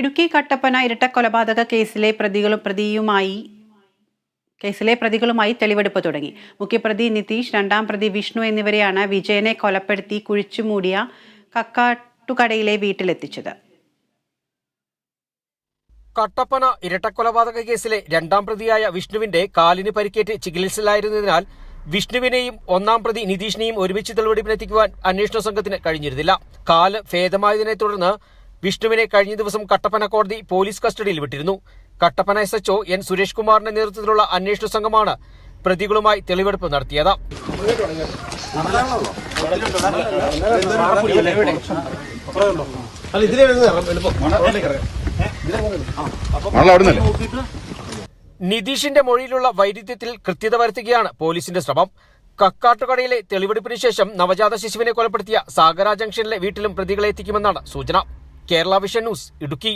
ഇടുക്കി കട്ടപ്പന ഇരട്ടക്കൊലപാതക കേസിലെ പ്രതികളുമായി തെളിവെടുപ്പ് തുടങ്ങി. മുഖ്യപ്രതി നിതീഷ്, രണ്ടാം പ്രതി വിഷ്ണു എന്നിവരെയാണ് വിജയനെ കൊലപ്പെടുത്തി കുഴിച്ചുമൂടിയ കക്കാട്ടുകടയിലെ വീട്ടിലെത്തിച്ചത്. കട്ടപ്പന ഇരട്ടക്കൊലപാതക കേസിലെ രണ്ടാം പ്രതിയായ വിഷ്ണുവിന്റെ കാലിന് പരിക്കേറ്റ് ചികിത്സയിലായിരുന്നതിനാൽ വിഷ്ണുവിനെയും ഒന്നാം പ്രതി നിതീഷിനെയും ഒരുമിച്ച് തെളിവെടുപ്പിനെത്തിക്കുവാൻ അന്വേഷണ സംഘത്തിന് കഴിഞ്ഞിരുന്നില്ല. കാല് ഭേദമായതിനെ തുടർന്ന് വിഷ്ണുവിനെ കഴിഞ്ഞ ദിവസം കട്ടപ്പന കോടതി പോലീസ് കസ്റ്റഡിയിൽ വിട്ടിരുന്നു. കട്ടപ്പന SHO N സുരേഷ് കുമാറിന്റെ നേതൃത്വത്തിലുള്ള അന്വേഷണ സംഘമാണ് പ്രതികളുമായി തെളിവെടുപ്പ് നടത്തിയത്. നിതീഷിന്റെ മൊഴിയിലുള്ള വൈരുദ്ധ്യത്തിൽ കൃത്യത വരുത്തുകയാണ് പോലീസിന്റെ ശ്രമം. കക്കാട്ടുകടയിലെ തെളിവെടുപ്പിന് ശേഷം നവജാത ശിശുവിനെ കൊലപ്പെടുത്തിയ സാഗര ജംഗ്ഷനിലെ വീട്ടിലും പ്രതികളെ എത്തിക്കുമെന്നാണ് സൂചന. Kerala vision news, Idukki.